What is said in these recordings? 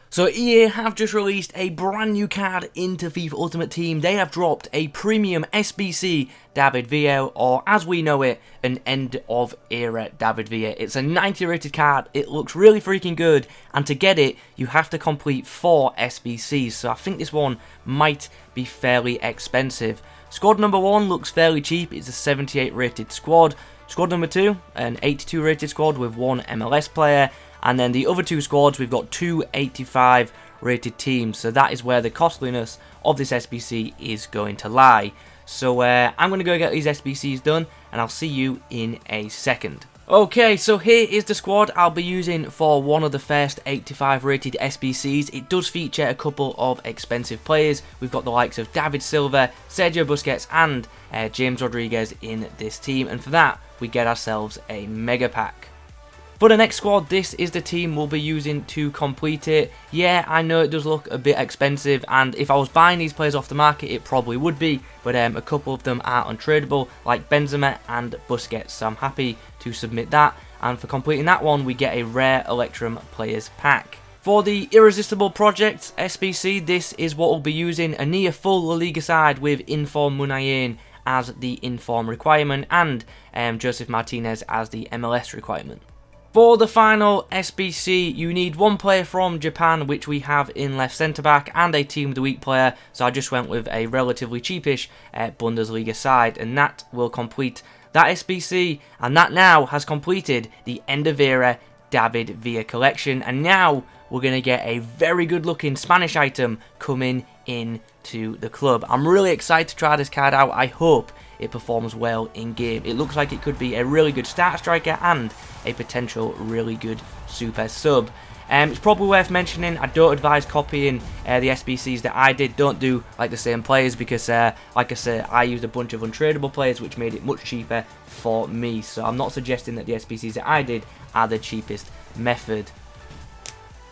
So EA have just released a brand new card into FIFA Ultimate Team. They have dropped a premium SBC David Villa, or as we know it, an end of era David Villa. It's a 90 rated card, it looks really freaking good, and to get it, you have to complete 4 SBCs, so I think this one might be fairly expensive. Squad number 1 looks fairly cheap, it's a 78 rated squad. Squad number 2, an 82 rated squad with 1 MLS player. And then the other 2 squads, we've got 2 85 rated teams. So that is where the costliness of this SBC is going to lie. So I'm going to go get these SBCs done, and I'll see you in a second. Okay, so here is the squad I'll be using for one of the first 85 rated SBCs. It does feature a couple of expensive players. We've got the likes of David Silva, Sergio Busquets and James Rodriguez in this team. And for that, we get ourselves a mega pack. For the next squad, this is the team we'll be using to complete it. Yeah, I know it does look a bit expensive, and if I was buying these players off the market, it probably would be, but a couple of them are untradeable, like Benzema and Busquets, so I'm happy to submit that, and for completing that one, we get a rare Electrum Players Pack. For the Irresistible Project SBC, this is what we'll be using, a near full La Liga side with Inform Munayen as the Inform requirement, and Joseph Martinez as the MLS requirement. For the final SBC, you need 1 player from Japan, which we have in left centre-back, and a Team of the Week player, so I just went with a relatively cheapish Bundesliga side, and that will complete that SBC, and that now has completed the end-of-era David Villa collection, and now we're going to get a very good-looking Spanish item coming into the club. I'm really excited to try this card out. I hope it performs well in game. It looks like it could be a really good start striker and a potential really good super sub. It's probably worth mentioning, I don't advise copying the SBCs that I did. Don't do like the same players, because like I said, I used a bunch of untradeable players, which made it much cheaper for me. So I'm not suggesting that the SBCs that I did are the cheapest method.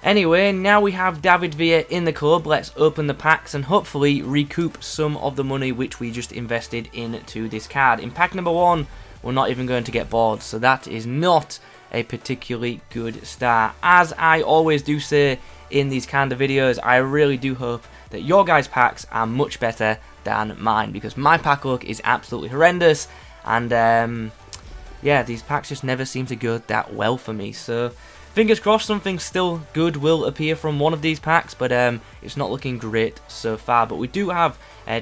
Anyway, now we have David Villa in the club. Let's open the packs and hopefully recoup some of the money which we just invested into this card. In pack number 1, we're not even going to get boards, so that is not a particularly good start. As I always do say in these kind of videos, I really do hope that your guys' packs are much better than mine, because my pack luck is absolutely horrendous, and yeah, these packs just never seem to go that well for me. So fingers crossed something still good will appear from one of these packs, but it's not looking great so far. But we do have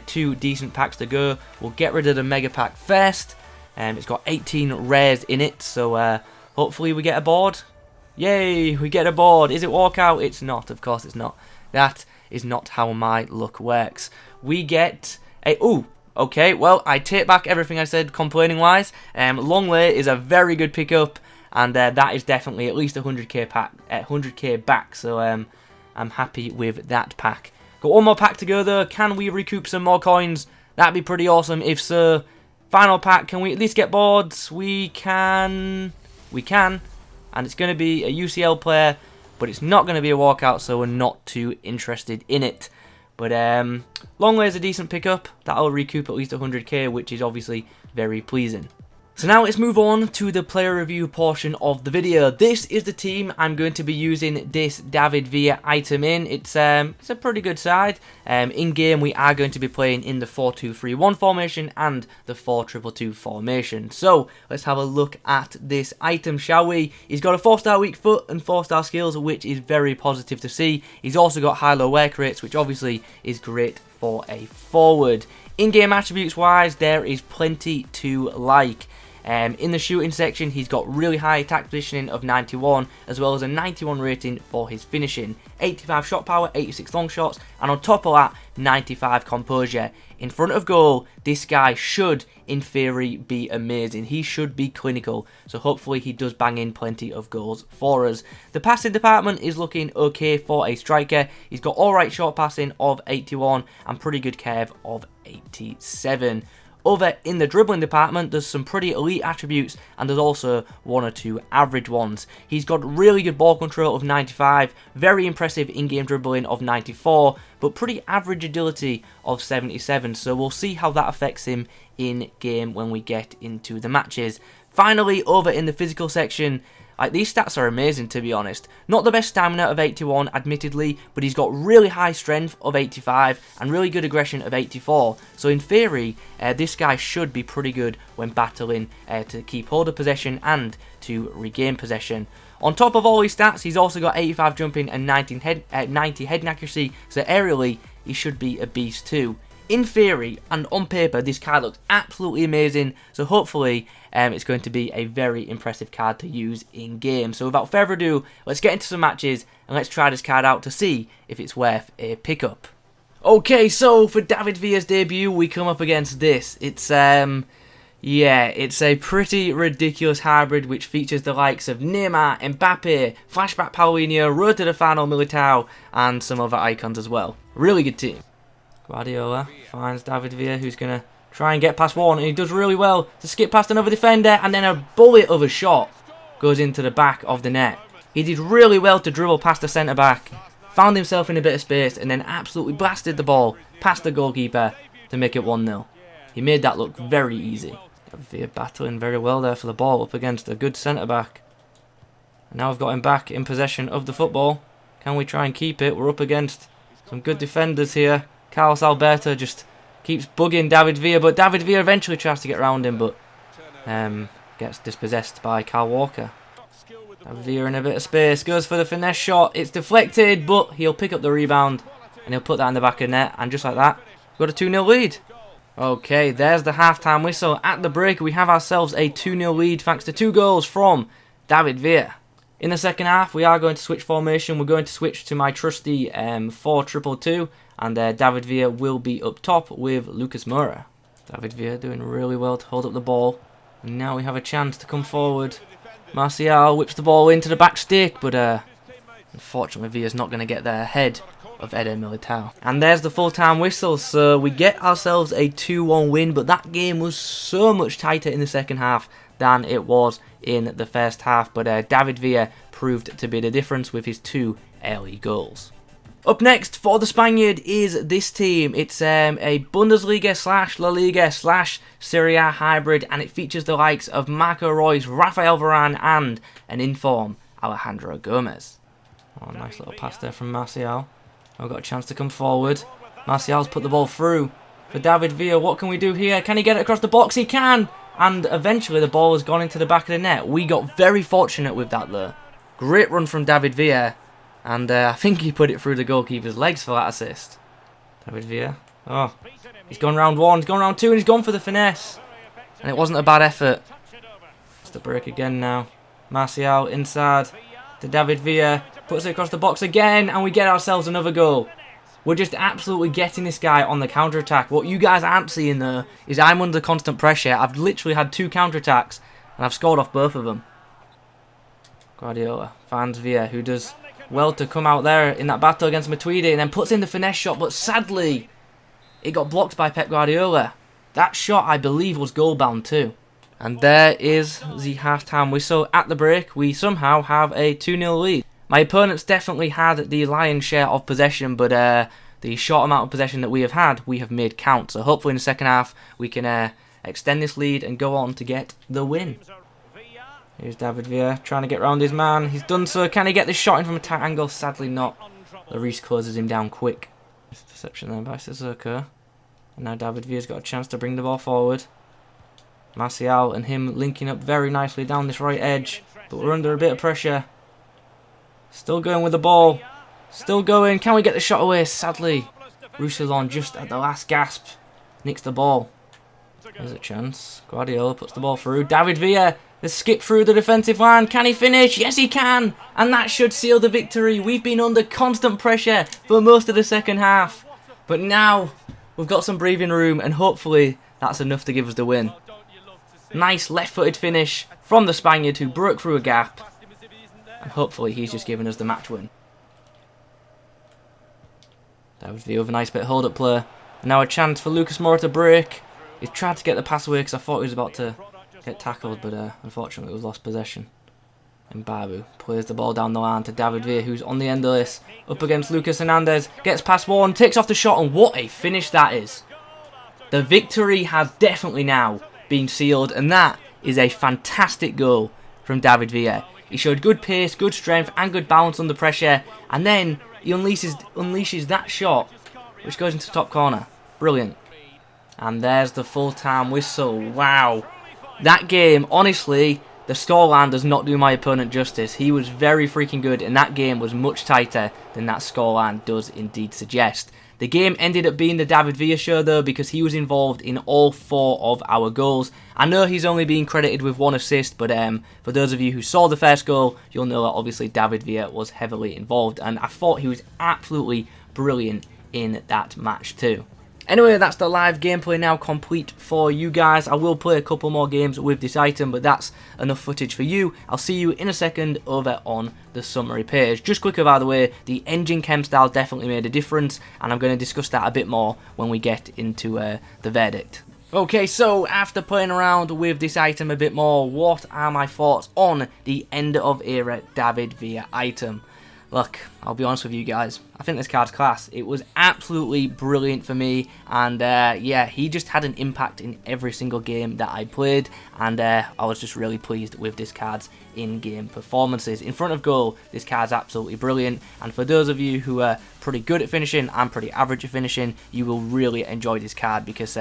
2 decent packs to go. We'll get rid of the mega pack first. It's got 18 rares in it, so hopefully we get a board. Yay, we get a board. Is it walkout? It's not, of course it's not. That is not how my luck works. We get a... Ooh, okay, well, I take back everything I said complaining wise. Longley is a very good pickup, and that is definitely at least 100k pack, 100k back, so I'm happy with that pack. Got 1 more pack to go though. Can we recoup some more coins? That'd be pretty awesome. If so, final pack, can we at least get boards? We can, and it's going to be a UCL player, but it's not going to be a walkout, so we're not too interested in it. But Longley is a decent pickup. That'll recoup at least 100k, which is obviously very pleasing. So now let's move on to the player review portion of the video. This is the team I'm going to be using this David Villa item in. It's a pretty good side. In game we are going to be playing in the 4-2-3-1 formation and the 4-2-2-2 formation. So let's have a look at this item, shall we? He's got a 4-star weak foot and 4-star skills, which is very positive to see. He's also got high-low work rates, which obviously is great for a forward. In-game attributes wise, there is plenty to like. In the shooting section, he's got really high attack positioning of 91, as well as a 91 rating for his finishing, 85 shot power, 86 long shots, and on top of that, 95 composure. In front of goal, this guy should, in theory, be amazing. He should be clinical, so hopefully he does bang in plenty of goals for us. The passing department is looking okay for a striker. He's got alright short passing of 81 and pretty good curve of 87. Over in the dribbling department, there's some pretty elite attributes, and there's also 1 or 2 average ones. He's got really good ball control of 95, very impressive in-game dribbling of 94, but pretty average agility of 77, so we'll see how that affects him in game when we get into the matches. Finally, over in the physical section, Like, these stats are amazing, to be honest. Not the best stamina of 81, admittedly, but he's got really high strength of 85 and really good aggression of 84. So in theory, this guy should be pretty good when battling to keep hold of possession and to regain possession. On top of all his stats, he's also got 85 jumping and 90 heading accuracy, so aerially, he should be a beast too. In theory, and on paper, this card looks absolutely amazing, so hopefully it's going to be a very impressive card to use in game. So without further ado, let's get into some matches, and let's try this card out to see if it's worth a pickup. Okay, so for David Villa's debut, we come up against this. It's a pretty ridiculous hybrid which features the likes of Neymar, Mbappe, Flashback Paulinho, Road to the Final Militao, and some other icons as well. Really good team. Guardiola finds David Villa, who's going to try and get past one, and he does really well to skip past another defender, and then a bullet of a shot goes into the back of the net. He did really well to dribble past the centre-back, found himself in a bit of space, and then absolutely blasted the ball past the goalkeeper to make it 1-0. He made that look very easy. David Villa battling very well there for the ball up against a good centre-back. And now we've got him back in possession of the football. Can we try and keep it? We're up against some good defenders here. Carlos Alberto just keeps bugging David Villa, but David Villa eventually tries to get around him, but gets dispossessed by Kyle Walker. David Villa in a bit of space, goes for the finesse shot, it's deflected, but he'll pick up the rebound, and he'll put that in the back of the net, and just like that, we've got a 2-0 lead. Okay, there's the half-time whistle. At the break, we have ourselves a 2-0 lead, thanks to 2 goals from David Villa. In the second half, we are going to switch formation. We're going to switch to my trusty 4-2-2, and David Villa will be up top with Lucas Moura. David Villa doing really well to hold up the ball. And now we have a chance to come forward. Martial whips the ball into the back stick, but unfortunately Villa's not going to get there ahead of Eder Militao. And there's the full-time whistle, so we get ourselves a 2-1 win, but that game was so much tighter in the second half than it was in the first half, but David Villa proved to be the difference with his 2 early goals. Up next for the Spaniard is this team. It's a Bundesliga / La Liga / Serie A hybrid, and it features the likes of Marco Reus, Rafael Varane, and an inform Alejandro Gomez. Oh, nice little pass there from Martial. I've got a chance to come forward. Martial's put the ball through for David Villa. What can we do here? Can he get it across the box? He can! And eventually the ball has gone into the back of the net. We got very fortunate with that though. Great run from David Villa. And I think he put it through the goalkeeper's legs for that assist. David Villa. Oh, he's gone round 1, he's gone round 2, and he's gone for the finesse. And it wasn't a bad effort. It's the break again now. Martial inside to David Villa. Puts it across the box again, and we get ourselves another goal. We're just absolutely getting this guy on the counter-attack. What you guys aren't seeing though is I'm under constant pressure. I've literally had 2 counter-attacks, and I've scored off both of them. Guardiola finds Villa, who does well to come out there in that battle against Matuidi, and then puts in the finesse shot, but sadly it got blocked by Pep Guardiola. That shot, I believe, was goal-bound too. And there is the half-time whistle. At the break, we somehow have a 2-0 lead. My opponents definitely had the lion's share of possession, but the short amount of possession that we have made count. So hopefully in the second half we can extend this lead and go on to get the win. Here's David Villa trying to get round his man. He's done so. Can he get this shot in from a tight angle? Sadly not. Lloris closes him down quick. Deception there by Sutoraikā. And now David Villa's got a chance to bring the ball forward. Martial and him linking up very nicely down this right edge. But we're under a bit of pressure. Still going with the ball. Still going. Can we get the shot away? Sadly, Roussillon just at the last gasp nicks the ball. There's a chance. Guardiola puts the ball through. David Villa has skipped through the defensive line. Can he finish? Yes, he can. And that should seal the victory. We've been under constant pressure for most of the second half. But now we've got some breathing room, and hopefully that's enough to give us the win. Nice left-footed finish from the Spaniard, who broke through a gap. And hopefully he's just given us the match win. That was the other nice bit of hold-up play. And now a chance for Lucas Moura to break. He tried to get the pass away because I thought he was about to get tackled, but unfortunately it was lost possession. And Babu plays the ball down the line to David Villa, who's on the end of this. Up against Lucas Hernandez. Gets past one, takes off the shot, and what a finish that is. The victory has definitely now been sealed, and that is a fantastic goal from David Villa. He showed good pace, good strength, and good balance under pressure. And then he unleashes that shot, which goes into the top corner. Brilliant. And there's the full-time whistle. Wow. That game, honestly, the scoreline does not do my opponent justice. He was very freaking good, and that game was much tighter than that scoreline does indeed suggest. The game ended up being the David Villa show though, because he was involved in all 4 of our goals. I know he's only being credited with 1 assist, but for those of you who saw the first goal, you'll know that obviously David Villa was heavily involved, and I thought he was absolutely brilliant in that match too. Anyway, that's the live gameplay now complete for you guys. I will play a couple more games with this item, but that's enough footage for you. I'll see you in a second over on the summary page. Just quickly, by the way, the engine chem style definitely made a difference, and I'm going to discuss that a bit more when we get into the verdict. Okay, so after playing around with this item a bit more, what are my thoughts on the end of era David Villa item? Look, I'll be honest with you guys, I think this card's class. It was absolutely brilliant for me, and yeah, he just had an impact in every single game that I played, and I was just really pleased with this card's in-game performances. In front of goal, this card's absolutely brilliant, and for those of you who are pretty good at finishing and pretty average at finishing, you will really enjoy this card because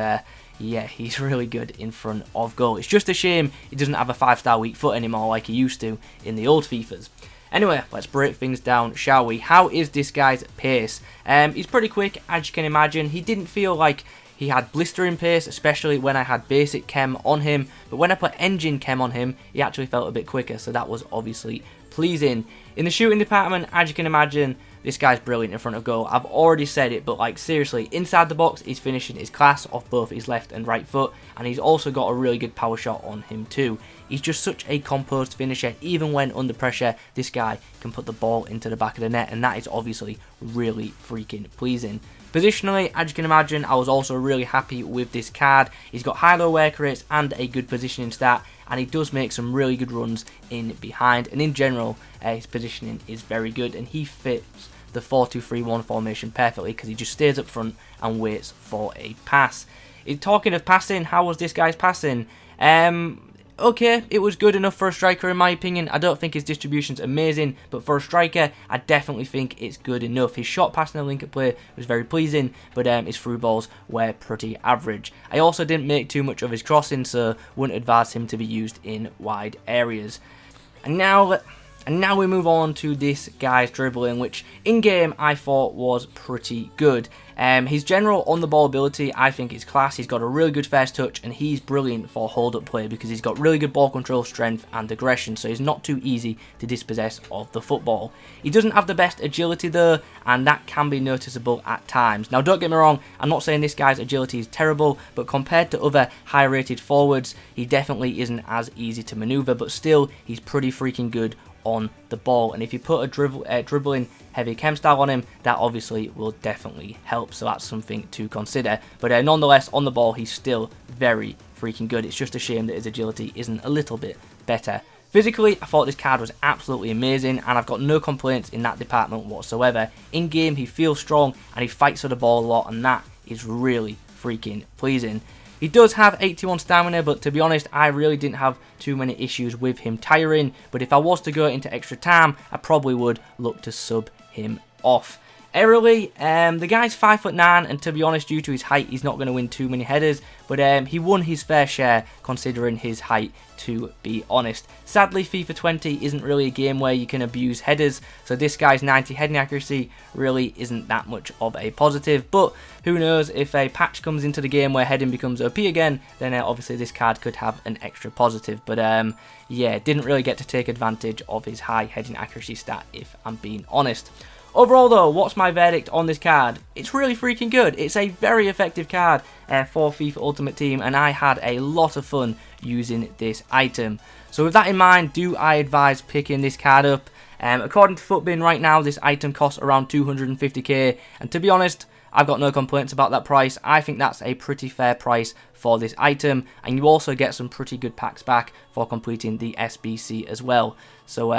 yeah, he's really good in front of goal. It's just a shame he doesn't have a 5-star weak foot anymore like he used to in the old FIFAs. Anyway, let's break things down, shall we? How is this guy's pace? He's pretty quick, as you can imagine. He didn't feel like he had blistering pace, especially when I had basic chem on him. But when I put engine chem on him, he actually felt a bit quicker, so that was obviously pleasing. In the shooting department, as you can imagine, this guy's brilliant in front of goal. I've already said it, but like seriously, inside the box, his finishing is class off both his left and right foot, and he's also got a really good power shot on him too. He's just such a composed finisher. Even when under pressure, this guy can put the ball into the back of the net, and that is obviously really freaking pleasing. Positionally, as you can imagine, I was also really happy with this card. He's got high low work rates and a good positioning stat, and he does make some really good runs in behind, and in general, his positioning is very good, and he fits the 4-2-3-1 formation perfectly because he just stays up front and waits for a pass. Talking of passing, how was this guy's passing? Okay, it was good enough for a striker in my opinion. I don't think his distribution's amazing, but for a striker, I definitely think it's good enough. His shot passing and link-up play was very pleasing, but his through balls were pretty average. I also didn't make too much of his crossing, so wouldn't advise him to be used in wide areas. And now we move on to this guy's dribbling, which in-game I thought was pretty good. His general on-the-ball ability I think is class. He's got a really good first touch, and he's brilliant for hold-up play because he's got really good ball control, strength and aggression, so he's not too easy to dispossess of the football. He doesn't have the best agility though, and that can be noticeable at times. Now don't get me wrong, I'm not saying this guy's agility is terrible, but compared to other high-rated forwards, he definitely isn't as easy to maneuver, but still, he's pretty freaking good on the ball, and if you put a dribbling heavy chem style on him, that obviously will definitely help, so that's something to consider. But nonetheless, on the ball, he's still very freaking good. It's just a shame that his agility isn't a little bit better. Physically, I thought this card was absolutely amazing, and I've got no complaints in that department whatsoever. In game, he feels strong and he fights for the ball a lot, and that is really freaking pleasing. He does have 81 stamina, but to be honest, I really didn't have too many issues with him tiring. But if I was to go into extra time, I probably would look to sub him off. Aerially, the guy's 5'9", and to be honest, due to his height, he's not going to win too many headers, but he won his fair share considering his height, to be honest. Sadly, FIFA 20 isn't really a game where you can abuse headers, so this guy's 90 heading accuracy really isn't that much of a positive, but who knows, if a patch comes into the game where heading becomes OP again, then obviously this card could have an extra positive, but yeah, didn't really get to take advantage of his high heading accuracy stat, if I'm being honest. Overall though, what's my verdict on this card? It's really freaking good. It's a very effective card for FIFA Ultimate Team, and I had a lot of fun using this item. So with that in mind, do I advise picking this card up? According to Footbin right now, this item costs around 250k, and to be honest, I've got no complaints about that price. I think that's a pretty fair price for this item, and you also get some pretty good packs back for completing the SBC as well. So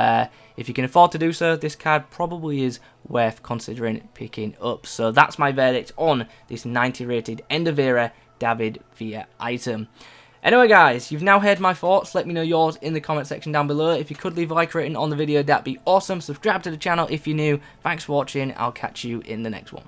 if you can afford to do so, this card probably is worth considering picking up. So that's my verdict on this 90 rated end of era David Villa item. Anyway guys, you've now heard my thoughts. Let me know yours in the comment section down below. If you could leave a like rating on the video, that'd be awesome. Subscribe to the channel if you're new. Thanks for watching. I'll catch you in the next one.